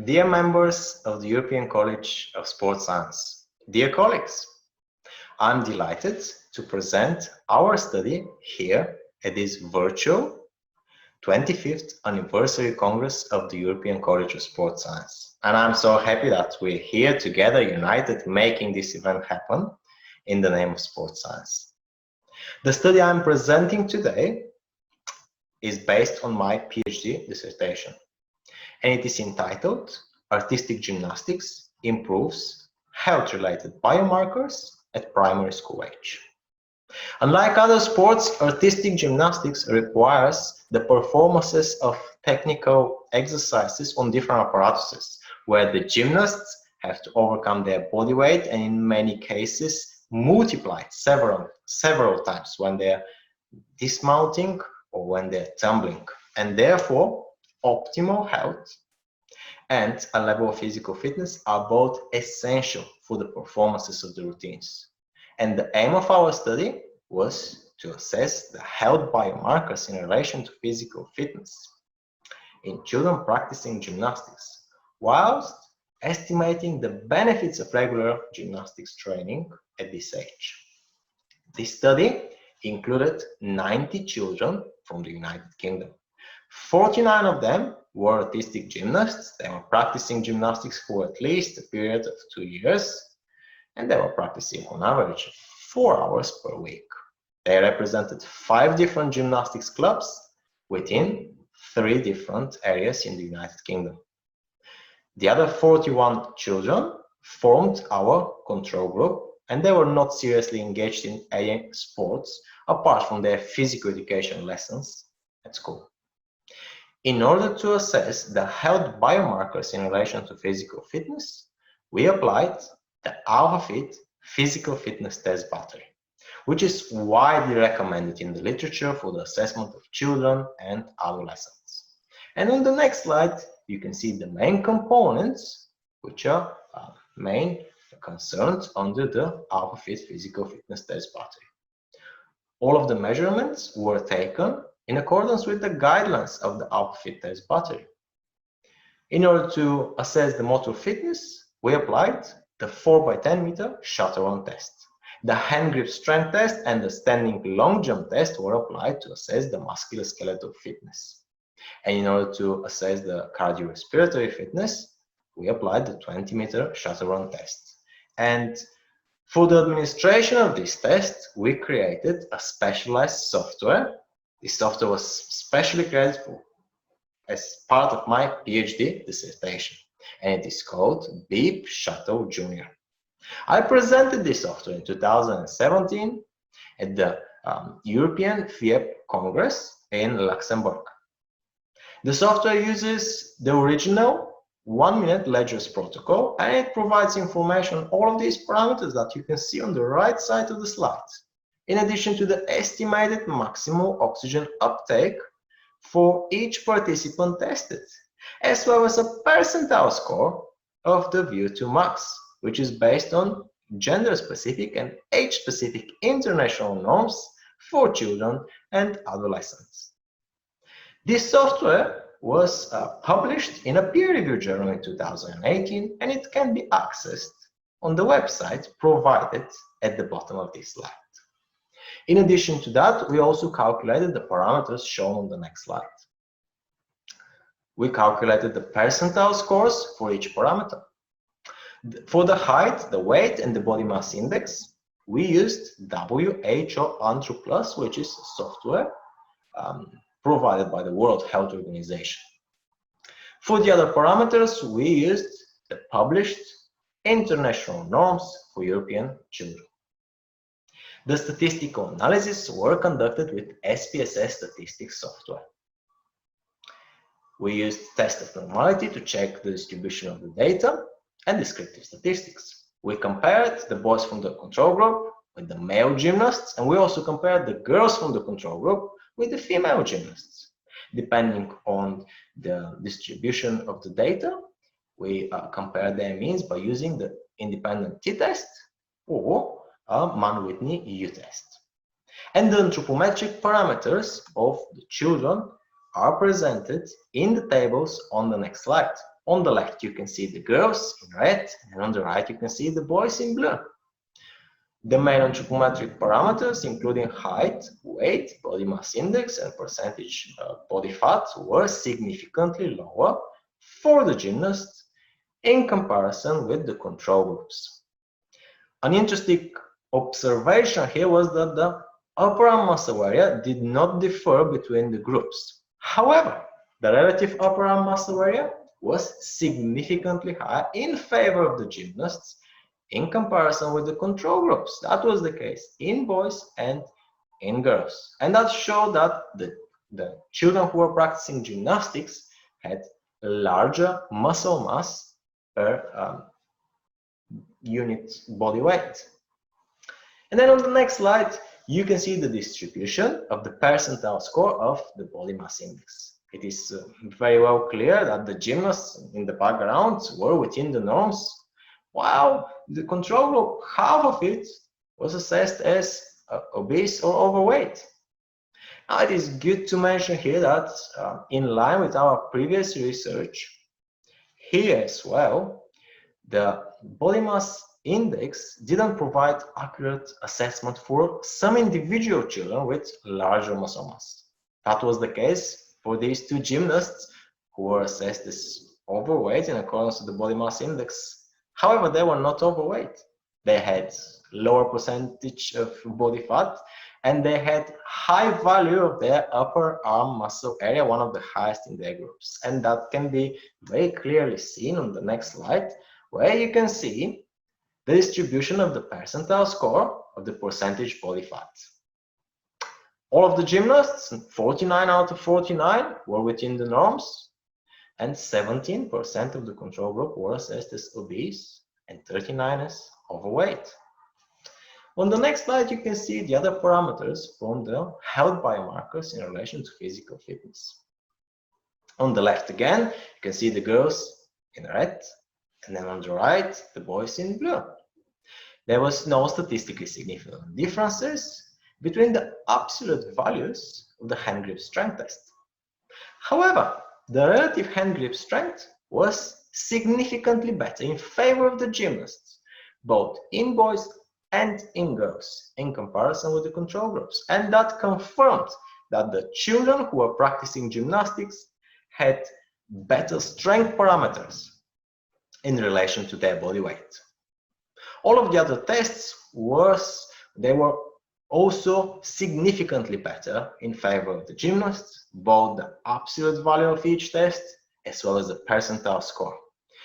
Dear members of the European College of Sports Science, dear colleagues, I'm delighted to present our study here at this virtual 25th Anniversary Congress of the European College of Sports Science. And I'm so happy that we're here together, united, making this event happen in the name of sports science. The study I'm presenting today is based on my PhD dissertation, and it is entitled Artistic Gymnastics Improves Health-Related Biomarkers at Primary School Age. Unlike other sports, artistic gymnastics requires the performances of technical exercises on different apparatuses, where the gymnasts have to overcome their body weight and in many cases multiply several times when they're dismounting or when they're tumbling. And therefore, optimal health and a level of physical fitness are both essential for the performances of the routines. And the aim of our study was to assess the health biomarkers in relation to physical fitness in children practicing gymnastics, whilst estimating the benefits of regular gymnastics training at this age. This study included 90 children from the United Kingdom. 49 of them were artistic gymnasts. They were practicing gymnastics for at least a period of 2 years, and they were practicing on average 4 hours per week. They represented 5 different gymnastics clubs within 3 different areas in the United Kingdom. The other 41 children formed our control group, and they were not seriously engaged in any sports apart from their physical education lessons at school. In order to assess the health biomarkers in relation to physical fitness, we applied the AlphaFit Physical Fitness Test Battery, which is widely recommended in the literature for the assessment of children and adolescents. And on the next slide, you can see the main components, which are main concerns under the AlphaFit Physical Fitness Test Battery. All of the measurements were taken in accordance with the guidelines of the AlphaFit Test Battery. In order to assess the motor fitness, we applied the 4x10 meter shuttle-run test. The hand grip strength test and the standing long jump test were applied to assess the musculoskeletal fitness. And in order to assess the cardiorespiratory fitness, we applied the 20 meter shuttle-run test. And for the administration of this test, we created a specialized software. This software was specially created as part of my PhD dissertation, and it is called Beep Shuttle Junior. I presented this software in 2017 at the European FIEP Congress in Luxembourg. The software uses the original 1-minute Ledger's protocol, and it provides information on all of these parameters that you can see on the right side of the slide, in addition to the estimated maximal oxygen uptake for each participant tested, as well as a percentile score of the VO2 max, which is based on gender-specific and age-specific international norms for children and adolescents. This software was published in a peer-reviewed journal in 2018, and it can be accessed on the website provided at the bottom of this slide. In addition to that, we also calculated the parameters shown on the next slide. We calculated the percentile scores for each parameter. For the height, the weight, and the body mass index, we used WHO ANTHROPOMETRY, which is software provided by the World Health Organization. For the other parameters, we used the published international norms for European children. The statistical analysis were conducted with SPSS statistics software. We used test of normality to check the distribution of the data and descriptive statistics. We compared the boys from the control group with the male gymnasts, and we also compared the girls from the control group with the female gymnasts. Depending on the distribution of the data, we compared their means by using the independent t-test or a Mann-Whitney U-test. And the anthropometric parameters of the children are presented in the tables on the next slide. On the left, you can see the girls in red, and on the right, you can see the boys in blue. The main anthropometric parameters, including height, weight, body mass index, and percentage body fat, were significantly lower for the gymnasts in comparison with the control groups. An interesting observation here was that the upper arm muscle area did not differ between the groups. However, the relative upper arm muscle area was significantly higher in favor of the gymnasts in comparison with the control groups. That was the case in boys and in girls. And that showed that the children who were practicing gymnastics had larger muscle mass per unit body weight. And then on the next slide, you can see the distribution of the percentile score of the body mass index. It is very well clear that the gymnasts in the background were within the norms, while the control group, half of it, was assessed as obese or overweight. Now, it is good to mention here that in line with our previous research, here as well, the body mass index didn't provide accurate assessment for some individual children with larger muscle mass. That was the case for these two gymnasts who were assessed as overweight in accordance with the body mass index. However, they were not overweight. They had lower percentage of body fat, and they had high value of their upper arm muscle area, one of the highest in their groups. And that can be very clearly seen on the next slide, where you can see the distribution of the percentile score of the percentage body fat. All of the gymnasts, 49 out of 49, were within the norms, and 17% of the control group were assessed as obese and 39 as overweight. On the next slide, you can see the other parameters from the health biomarkers in relation to physical fitness. On the left again, you can see the girls in red, and then on the right, the boys in blue. There was no statistically significant differences between the absolute values of the hand grip strength test. However, the relative hand grip strength was significantly better in favor of the gymnasts, both in boys and in girls, in comparison with the control groups. And that confirmed that the children who were practicing gymnastics had better strength parameters in relation to their body weight. All of the other tests were also significantly better in favor of the gymnasts, both the absolute value of each test as well as the percentile score.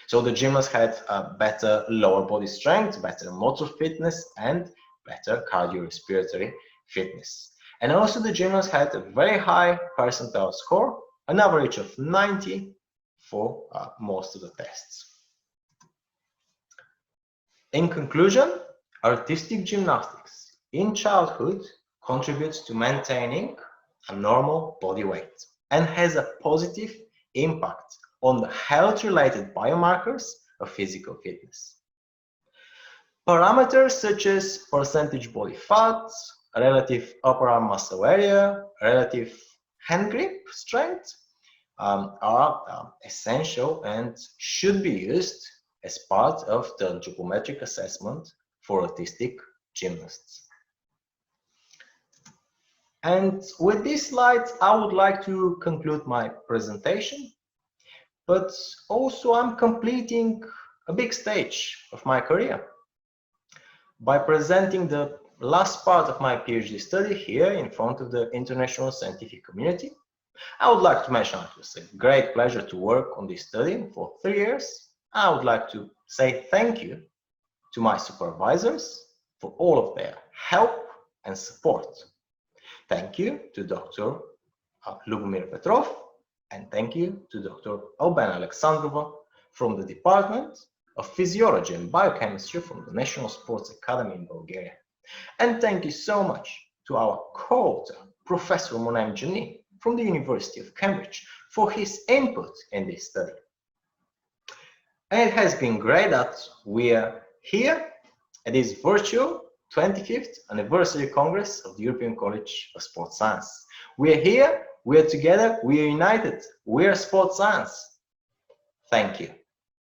So the gymnasts had a better lower body strength, better motor fitness, and better cardiorespiratory fitness. And also the gymnasts had a very high percentile score, an average of 90 for most of the tests. In conclusion, artistic gymnastics in childhood contributes to maintaining a normal body weight and has a positive impact on the health-related biomarkers of physical fitness. Parameters such as percentage body fat, relative upper arm muscle area, relative hand grip strength are essential and should be used as part of the anthropometric assessment for autistic gymnasts. And with this slide, I would like to conclude my presentation, but also I'm completing a big stage of my career by presenting the last part of my PhD study here in front of the international scientific community. I would like to mention it was a great pleasure to work on this study for 3 years. I would like to say thank you to my supervisors for all of their help and support. Thank you to Dr. Lubomir Petrov, and thank you to Dr. Albena Alexandrova from the Department of Physiology and Biochemistry from the National Sports Academy in Bulgaria. And thank you so much to our co-author, Professor Monem Jani from the University of Cambridge, for his input in this study. And it has been great that we are here at this virtual 25th Anniversary Congress of the European College of Sports Science. We are here, we are together, we are united, we are sports science. Thank you.